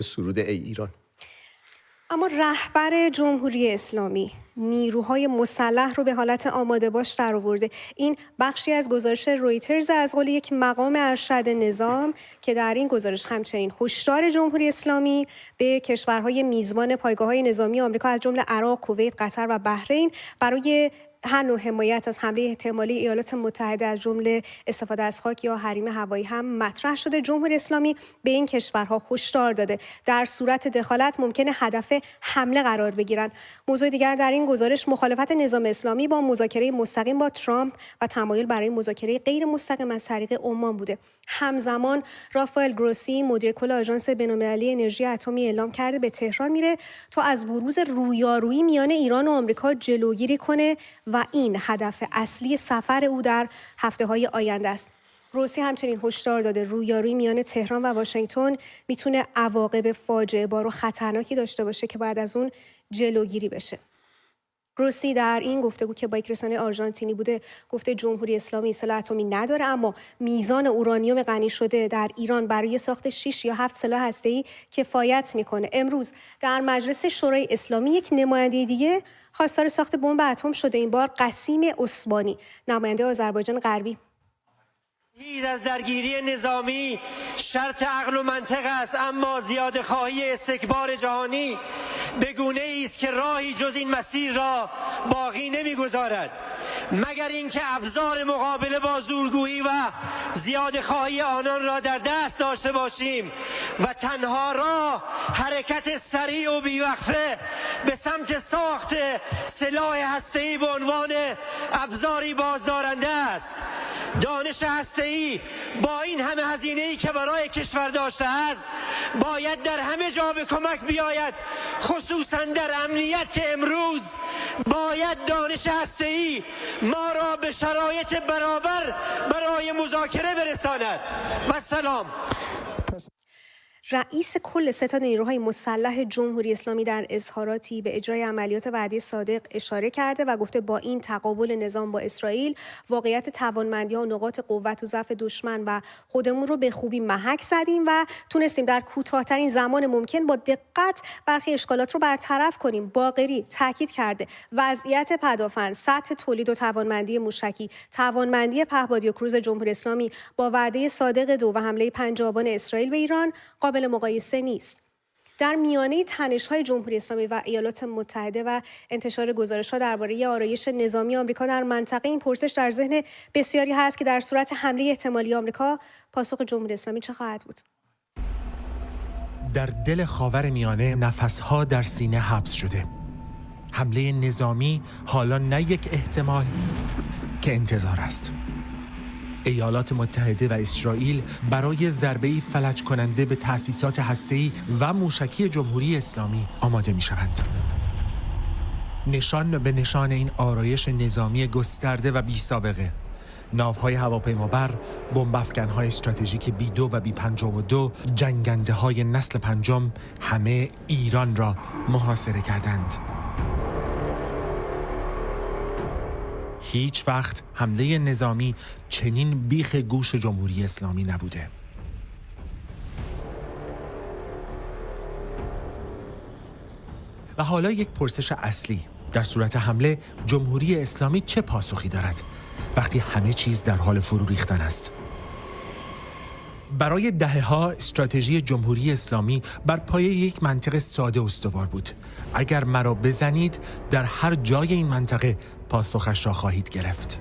سرود ای ایران. اما رهبر جمهوری اسلامی نیروهای مسلح رو به حالت آماده باش درآورده. این بخشی از گزارش رویترز از قول یک مقام ارشد نظام که در این گزارش همچنین هشدار جمهوری اسلامی به کشورهای میزبان پایگاه‌های نظامی آمریکا از جمله عراق، کویت، قطر و بحرین برای هر نوع حمایت از حمله احتمالی ایالات متحده از جمله استفاده از خاک یا حریم هوایی هم مطرح شده. جمهوری اسلامی به این کشورها هشدار داده در صورت دخالت ممکنه هدف حمله قرار بگیرن. موضوع دیگر در این گزارش مخالفت نظام اسلامی با مذاکره مستقیم با ترامپ و تمایل برای مذاکره غیر مستقیم از طریق عمان بوده. همزمان رافائل گروسی مدیر کل آژانس بین‌المللی انرژی اتمی اعلام کرده به تهران میره تا از بروز رویارویی میان ایران و آمریکا جلوگیری کنه و این هدف اصلی سفر او در هفته‌های آینده است. گروسی همچنین هشدار داده رویارویی میان تهران و واشنگتن میتونه عواقب فاجعه بار و خطرناکی داشته باشه که باید از اون جلوگیری بشه. گروسی در این گفتگو که با یک رسانه آرژانتینی بوده گفته جمهوری اسلامی سلاح اتمی نداره، اما میزان اورانیوم غنی شده در ایران برای ساخت 6 یا 7 سلاح هسته‌ای کفایت میکنه. امروز در مجلس شورای اسلامی یک نماینده دیگه خواستار ساخت بمب اتم شده، این بار قسیم عثمانی، نماینده آذربایجان غربی. هیچ از درگیری نظامی شرط عقل و منطق است، اما زیاده خواهی استکبار جهانی به گونه‌ای است که راهی جز این مسیر را باقی نمی‌گذارد، مگر اینکه ابزار مقابله با زورگویی و زیاده خواهی آنان را در دست داشته باشیم و تنها راه حرکت سریع و بیوقفه به سمت ساخت سلاح هسته‌ای به عنوان ابزاری بازدارنده است. دانش هسته‌ای با این همه هزینه‌ای که برای کشور داشته است باید در همه جا به کمک بیاید، خصوصا در امنیت که امروز باید دانش هسته‌ای ما را به شرایط برابر برای مذاکره برساند. و سلام. رئیس کل ستاد نیروهای مسلح جمهوری اسلامی در اظهاراتی به اجرای عملیات وعده صادق اشاره کرده و گفته با این تقابل نظام با اسرائیل واقعیت توانمندی‌ها و نقاط قوت و ضعف دشمن و خودمون رو به خوبی محک زدیم و تونستیم در کوتاه‌ترین زمان ممکن با دقت برخی اشکالات رو برطرف کنیم. باقری تاکید کرده وضعیت پدافند، سطح تولید و توانمندی موشکی، توانمندی پهپادی و کروز جمهوری اسلامی با وعده صادق 2 و حمله 5 آبان اسرائیل به ایران قابل مقایسه نیست. در میانه تنش‌های جمهوری اسلامی و ایالات متحده و انتشار گزارش‌ها درباره آرایش نظامی آمریکا در منطقه، این پرسش در ذهن بسیاری هست که در صورت حمله احتمالی آمریکا پاسخ جمهوری اسلامی چه خواهد بود؟ در دل خاورمیانه نفس‌ها در سینه حبس شده. حمله نظامی حالا نه یک احتمال که انتظار است. ایالات متحده و اسرائیل برای ضربه‌ای فلج کننده به تأسیسات هسته‌ای و موشکی جمهوری اسلامی آماده می‌شوند. نشان به نشان این آرایش نظامی گسترده و بی‌سابقه، ناوهای هواپیمابر، بمب‌افکن‌های استراتژیک B-2 و B-52، جنگنده‌های نسل پنجم، همه ایران را محاصره کردند. هیچ وقت حمله نظامی چنین بیخ گوش جمهوری اسلامی نبوده. و حالا یک پرسش اصلی: در صورت حمله جمهوری اسلامی چه پاسخی دارد وقتی همه چیز در حال فرو ریختن است؟ برای دهه‌ها استراتژی جمهوری اسلامی بر پایه یک منطق ساده استوار بود: اگر مرا بزنید در هر جای این منطقه پاسخش را خواهید گرفت.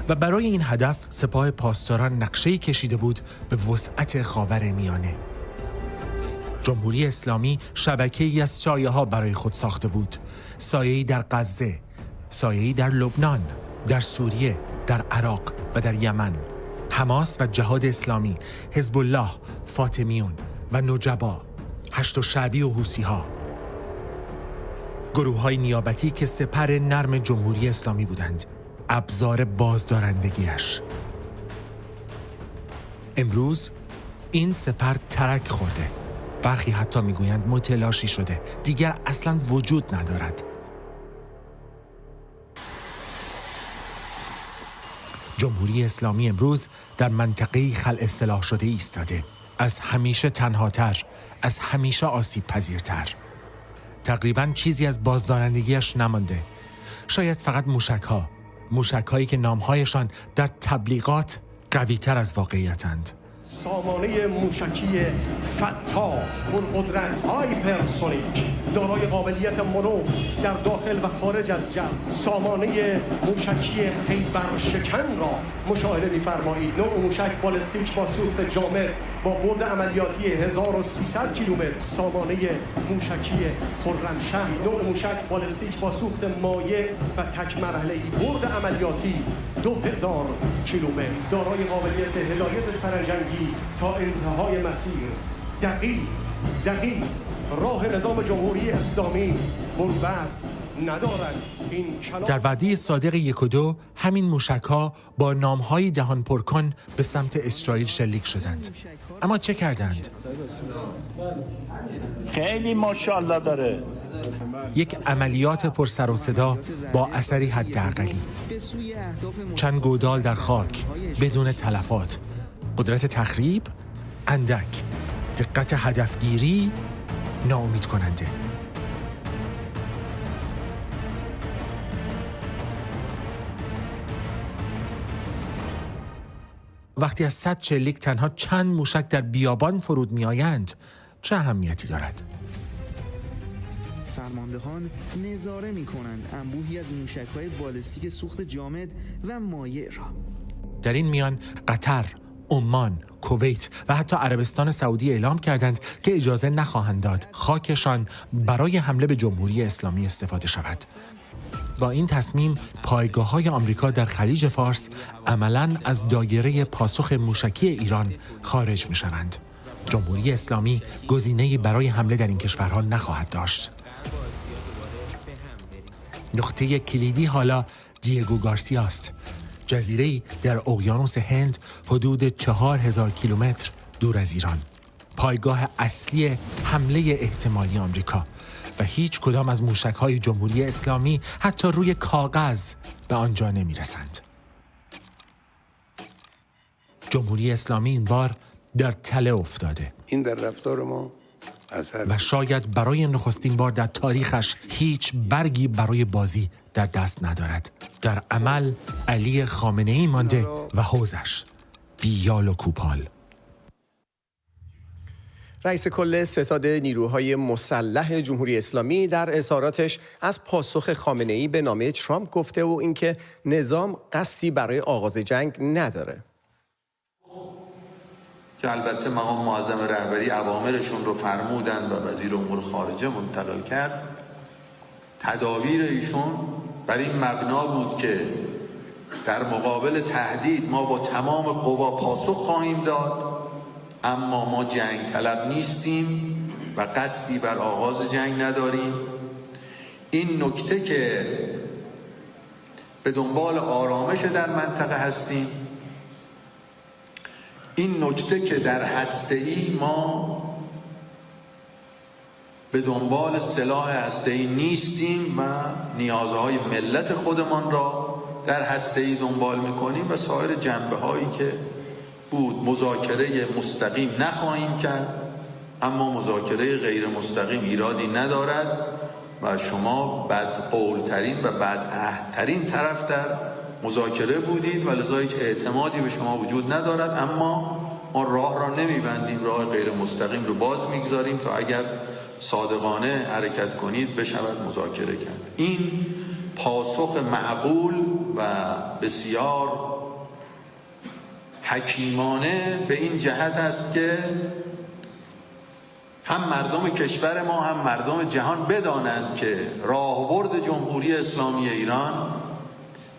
و برای این هدف سپاه پاسداران نقشه‌ای کشیده بود به وسعت خاورمیانه. جمهوری اسلامی شبکه‌ای از سایه‌ها برای خود ساخته بود: سایه‌ای در غزه، سایه‌ای در لبنان، در سوریه، در عراق و در یمن. حماس و جهاد اسلامی، حزب الله، فاطمیون و نجبا، هشت شعبی و حوثی‌ها، گروه‌های نیابتی که سپر نرم جمهوری اسلامی بودند، ابزار بازدارندگیش. امروز این سپر ترک خورده. برخی حتی میگویند متلاشی شده، دیگر اصلاً وجود ندارد. جمهوری اسلامی امروز در منطقه‌ای خلع سلاح شده ایستاده، از همیشه تنهاتر، از همیشه آسیب پذیرتر. تقریباً چیزی از بازدارندگیش نمانده. شاید فقط موشک‌هایی که نام‌هایشان در تبلیغات قوی‌تر از واقعیتند. سامانه موشکی فتاح پرقدرت هایپرسونیک دارای قابلیت منو در داخل و خارج از جو، سامانه موشکی خیبرشکن را مشاهده می‌فرمایید. نوع موشک بالستیک با سوخت جامد با برد عملیاتی 1300 کیلومتر. سامانه موشکی خرمشهر، نوع موشک بالستیک با سوخت مایع و تک مرحله‌ای، برد عملیاتی 2000 کیلومتر، دارای قابلیت هدایت سرانجامی تا انتهای مسیر. دقیق راه نظام جمهوری اسلامی بنبست ندارد. این در وعده صادق 1 و 2 همین موشک‌ها با نام‌های جهان پرکن به سمت اسرائیل شلیک شدند. اما چه کردند؟ خیلی ماشاءالله داره. یک عملیات پر سر و صدا با اثری حداقلی. چند گودال در خاک بدون تلفات. قدرت تخریب اندک، دقت هدفگیری ناامید کننده. وقتی از 100 شلیک تنها چند موشک در بیابان فرود می‌آیند، چه اهمیتی دارد؟ فرماندهان نظاره می‌کنند انبوهی از موشک‌های بالستیک سوخت جامد و مایع را. در این میان قطر، عمان، کویت و حتی عربستان سعودی اعلام کردند که اجازه نخواهند داد خاکشان برای حمله به جمهوری اسلامی استفاده شود. با این تصمیم پایگاه‌های آمریکا در خلیج فارس عملاً از دایره پاسخ موشکی ایران خارج می‌شوند. جمهوری اسلامی گزینه‌ای برای حمله در این کشورها نخواهد داشت. نقطه کلیدی حالا دیگو گارسیا است. جزیره‌ای در اقیانوس هند حدود 4000 کیلومتر دور از ایران. پایگاه اصلی حمله احتمالی آمریکا و هیچ کدام از موشک‌های جمهوری اسلامی حتی روی کاغذ به آنجا نمی‌رسند. جمهوری اسلامی این بار در تله افتاده. این در رفتار ما و شاید برای نخستین بار در تاریخش هیچ برگی برای بازی در دست ندارد. در عمل علی خامنه‌ای مانده و حوزش بیال و کوپال. رئیس کل ستاد نیروهای مسلح جمهوری اسلامی در اظهاراتش از پاسخ خامنه‌ای به نامه ترامپ گفته و اینکه نظام قصدی برای آغاز جنگ نداره. که البته مقام معظم رهبری اوامرشون رو فرمودند و وزیر امور خارجه منتقل کرد. تدابیر ایشون بر این مبنا بود که در مقابل تهدید ما با تمام قوا پاسخ خواهیم داد، اما ما جنگ طلب نیستیم و قصدی بر آغاز جنگ نداریم. این نکته که به دنبال آرامش در منطقه هستیم، این نکته که در هسته‌ای ما به دنبال سلاح هسته‌ای نیستیم و نیازهای ملت خودمان را در هسته‌ای دنبال می‌کنیم و سایر جنبه‌هایی که بود. مذاکره مستقیم نخواهیم کرد، اما مذاکره غیر مستقیم ایرادی ندارد و شما بدقولترین و بدعهدترین طرف در مذاکره بودید و لذا هیچ اعتمادی به شما وجود ندارد، اما ما راه را نمیبندیم، راه غیر مستقیم رو باز میگذاریم تا اگر صادقانه حرکت کنید بشود مذاکره کرد. این پاسخ معقول و بسیار حکیمانه به این جهت است که هم مردم کشور ما هم مردم جهان بدانند که راهبرد جمهوری اسلامی ایران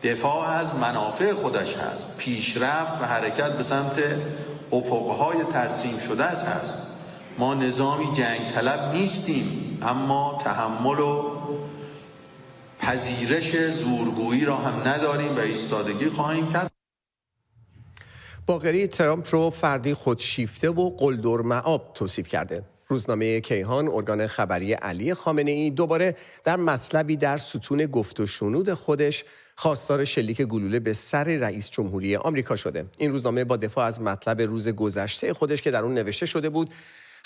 دفاع از منافع خودش هست، پیشرفت و حرکت به سمت افقهای ترسیم شده هست. ما نظامی جنگ طلب نیستیم، اما تحمل و پذیرش زورگویی را هم نداریم و ایستادگی خواهیم کرد. باقری ترامپ رو فردی خودشیفته و قلدرمآب توصیف کرده. روزنامه کیهان، ارگان خبری علی خامنه‌ای، دوباره در مطلبی در ستون گفت و شنود خودش خواستار شلیک گلوله به سر رئیس جمهوری آمریکا شده. این روزنامه با دفاع از مطلب روز گذشته خودش که در اون نوشته شده بود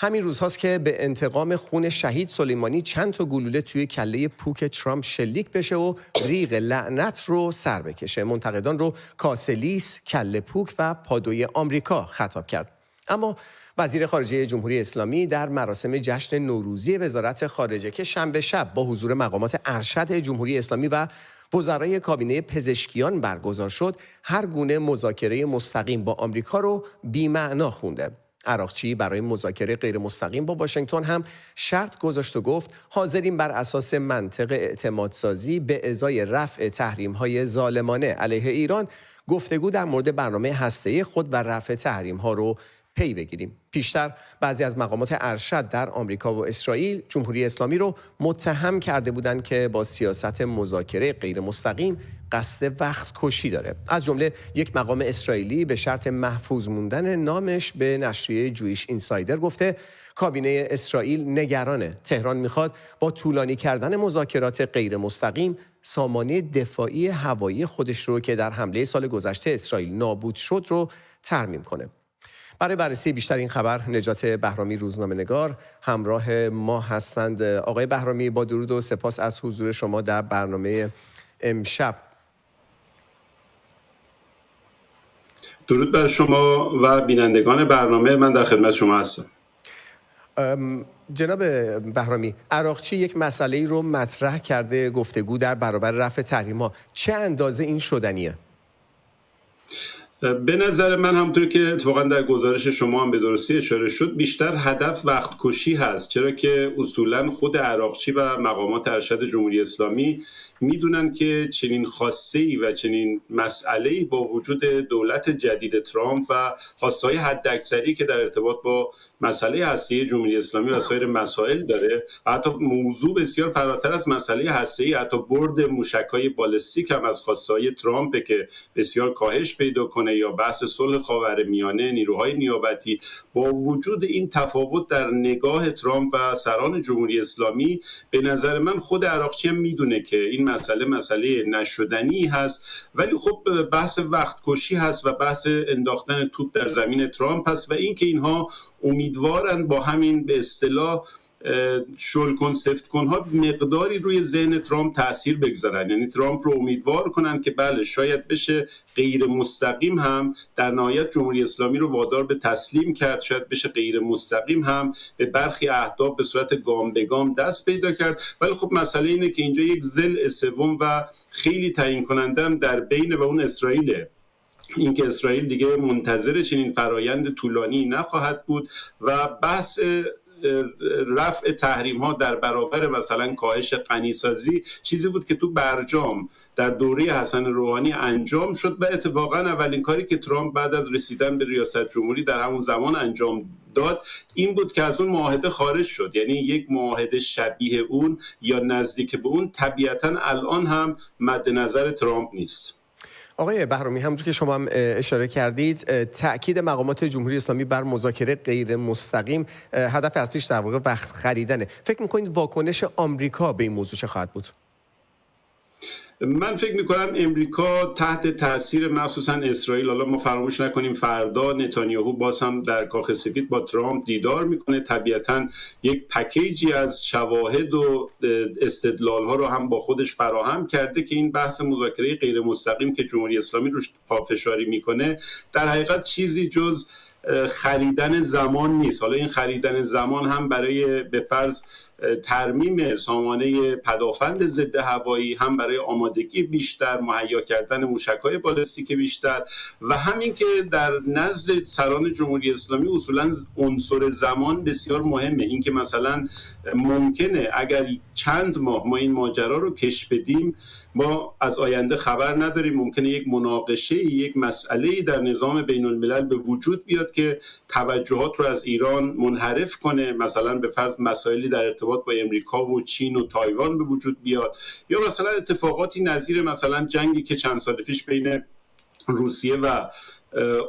همین روزهاست که به انتقام خون شهید سلیمانی چند تا گلوله توی کله پوک ترامپ شلیک بشه و ریغ لعنت رو سر بکشه. منتقدان رو کاسلیس، کله پوک و پادوی آمریکا خطاب کرد. اما وزیر خارجه جمهوری اسلامی در مراسم جشن نوروزی وزارت خارجه که شنبه شب با حضور مقامات ارشد جمهوری اسلامی و وزرای کابینه پزشکیان برگزار شد، هر گونه مذاکره مستقیم با آمریکا رو بی‌معنا خونده. عراقچی برای مذاکره غیر مستقیم با واشنگتن هم شرط گذاشت و گفت حاضریم بر اساس منطق اعتمادسازی به ازای رفع تحریم‌های ظالمانه علیه ایران گفتگو در مورد برنامه هسته‌ای خود و رفع تحریم‌ها رو پی بگیریم. پیشتر بعضی از مقامات ارشد در آمریکا و اسرائیل جمهوری اسلامی رو متهم کرده بودند که با سیاست مذاکره غیر مستقیم قصد وقت کشی داره. از جمله یک مقام اسرائیلی به شرط محفوظ موندن نامش به نشریه جویش اینسایدر گفته کابینه اسرائیل نگرانه. تهران میخواد با طولانی کردن مذاکرات غیر مستقیم سامانه دفاعی هوایی خودش رو که در حمله سال گذشته اسرائیل نابود شد رو ترمیم کنه. برای بررسی بیشتر این خبر نجات بهرامی روزنامه‌نگار همراه ما هستند. آقای بهرامی، با درود و سپاس از حضور شما در برنامه امشب. درود بر شما و بینندگان برنامه، من در خدمت شما هستم. جناب بهرامی، عراقچی یک مسئله‌ای رو مطرح کرده، گفتگو در برابر رفع تحریم‌ها. چه اندازه این شدنیه؟ به نظر من همونطور که اتفاقا در گزارش شما هم به درستی اشاره شد، بیشتر هدف وقت کشی هست، چرا که اصولا خود عراقچی و مقامات ارشد جمهوری اسلامی میدونن که چنین خواسته‌ای و چنین مسئله‌ای با وجود دولت جدید ترامپ و خواسته‌های حداکثری که در ارتباط با مسئله هسته‌ای جمهوری اسلامی و سایر مسائل داره و حتی موضوع بسیار فراتر از مسئله هسته‌ای، حتی برد موشک‌های بالستیک هم از خواسته‌های ترامپ که بسیار کاهش پیدا کنه، یا بحث صلح خاورمیانه، نیروهای نیابتی. با وجود این تفاوت در نگاه ترامپ و سران جمهوری اسلامی، به نظر من خود عراقچی هم میدونه که این مسئله نشدنی هست، ولی خب بحث وقت کشی هست و بحث انداختن توپ در زمین ترامپ هست و اینکه اینها امیدوارن با همین به اصطلاح شل کن سفت کن ها مقداری روی ذهن ترامپ تاثیر بگذارن، یعنی ترامپ رو امیدوار کنن که بله شاید بشه غیر مستقیم هم در نهایت جمهوری اسلامی رو وادار به تسلیم کرد، شاید بشه غیر مستقیم هم به برخی اهداف به صورت گام به گام دست پیدا کرد. ولی خب مسئله اینه که اینجا یک ضلع سوم و خیلی تعیین کننده هم در بین و اون اسرائیله، اینکه اسرائیل دیگه منتظر چنین فرایند طولانی نخواهد بود و بحث رفع تحریم ها در برابر مثلا کاهش غنیسازی چیزی بود که تو برجام در دوره حسن روحانی انجام شد و اتفاقا اولین کاری که ترامپ بعد از رسیدن به ریاست جمهوری در همون زمان انجام داد این بود که از اون معاهده خارج شد. یعنی یک معاهده شبیه اون یا نزدیک به اون طبیعتا الان هم مد نظر ترامپ نیست. آقای بهرامی، همونجور که شما هم اشاره کردید، تأکید مقامات جمهوری اسلامی بر مذاکره غیر مستقیم هدف اصلیش در واقع وقت خریدنه. فکر می‌کنید واکنش آمریکا به این موضوع چه خواهد بود؟ من فکر میکنم امریکا تحت تاثیر مخصوصا اسرائیل، حالا ما فراموش نکنیم فردا نتانیاهو باز هم در کاخ سفید با ترامپ دیدار میکنه، طبیعتا یک پکیجی از شواهد و استدلال ها رو هم با خودش فراهم کرده که این بحث مذاکره غیر مستقیم که جمهوری اسلامی روش پافشاری میکنه در حقیقت چیزی جز خریدن زمان نیست. حالا این خریدن زمان هم برای به فرض ترمیم سامانه پدافند ضد هوایی، هم برای آمادگی بیشتر، مهیا کردن موشک‌های بالستیک بیشتر و همین که در نزد سران جمهوری اسلامی اصولاً عنصر زمان بسیار مهمه. این که مثلا ممکنه اگر چند ماه ما این ماجرا رو کش بدیم، ما از آینده خبر نداریم، ممکنه یک مناقشه، یک مسئله در نظام بین الملل به وجود بیاد که توجهات رو از ایران منحرف کنه، مثلا به فرض مسائلی در ارتباط با امریکا و چین و تایوان به وجود بیاد، یا مثلا اتفاقاتی نظیر مثلا جنگی که چند سال پیش بین روسیه و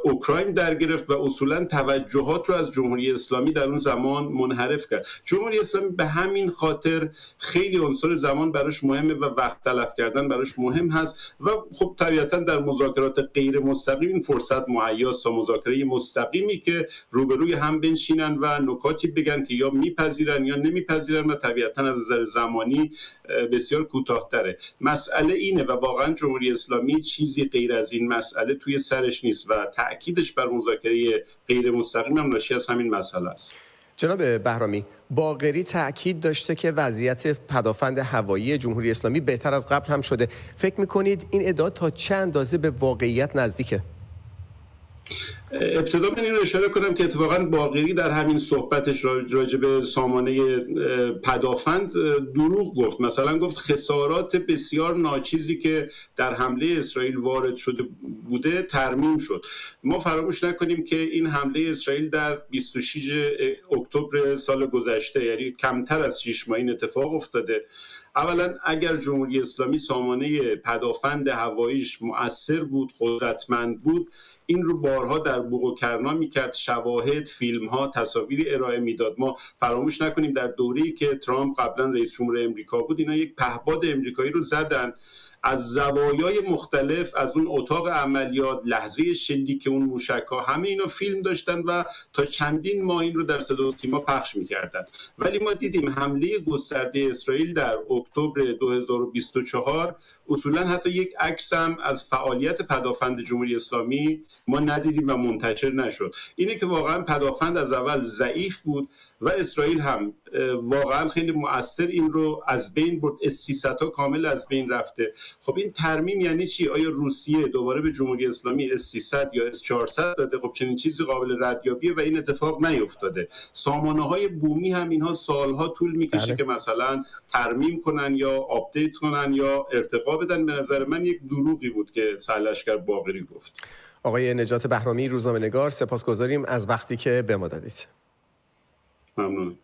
اوکراین در گرفت و اصولا توجهات رو از جمهوری اسلامی در اون زمان منحرف کرد. جمهوری اسلامی به همین خاطر خیلی عنصر زمان براش مهمه و وقت تلف کردن براش مهم هست و خب طبیعتا در مذاکرات غیر مستقیم این فرصت مهیاست تا مذاکره مستقیمی که روبروی هم بنشینن و نکاتی بگن که یا میپذیرن یا نمیپذیرن و طبیعتا از نظر زمانی بسیار کوتاه‌تره. مسئله اینه و واقعا جمهوری اسلامی چیزی غیر از این مسئله توی سرش نیست و تأکیدش بر مذاکره غیر مستقیم هم ناشی از همین مسئله است. جناب بهرامی، باقری تأکید داشته که وضعیت پدافند هوایی جمهوری اسلامی بهتر از قبل هم شده. فکر می‌کنید این ادعا تا چه اندازه به واقعیت نزدیکه؟ ابتدا من این رو اشاره کنم که اتفاقا باقری در همین صحبتش راجع به سامانه پدافند دروغ گفت. مثلا گفت خسارات بسیار ناچیزی که در حمله اسرائیل وارد شده بوده ترمیم شد. ما فراموش نکنیم که این حمله اسرائیل در 26 اکتبر سال گذشته، یعنی کمتر از 6 ماه این اتفاق افتاده. اولا اگر جمهوری اسلامی سامانه پدافند هواییش مؤثر بود، قدرتمند بود، این رو بارها در بوق و کرنا میکرد، شواهد، فیلم ها، تصاویری ارائه میداد. ما فراموش نکنیم در دوره‌ای که ترامپ قبلا رئیس جمهور امریکا بود، اینا یک پهپاد امریکایی رو زدن از زوایای مختلف، از اون اتاق عملیات، لحظه شلیک اون موشک‌ها، همه اینا فیلم داشتن و تا چندین ماه این رو در صدا و سیما پخش می‌کردن. ولی ما دیدیم حمله گسترده اسرائیل در اکتبر 2024 اصولاً حتی یک عکس هم از فعالیت پدافند جمهوری اسلامی ما ندیدیم و منتشر نشد. اینه که واقعاً پدافند از اول ضعیف بود و اسرائیل هم واقعاً خیلی مؤثر این رو از بین برد. اس-300 ها کامل از بین رفته. خب این ترمیم یعنی چی؟ آیا روسیه دوباره به جمهوری اسلامی اس-300 یا اس-400 داده؟ خب چنین چیزی قابل ردیابیه و این اتفاق نیفتاده. سامانه‌های بومی هم اینها سالها طول میکشه که مثلا ترمیم کنن یا آپدیت کنن یا ارتقا بدن. به نظر من یک دروغی بود که سرلشکر باقری گفت. آقای نجات بهرامی، روزنامه‌نگار، سپاسگزاریم از وقتی که به ما دادید. ممنون.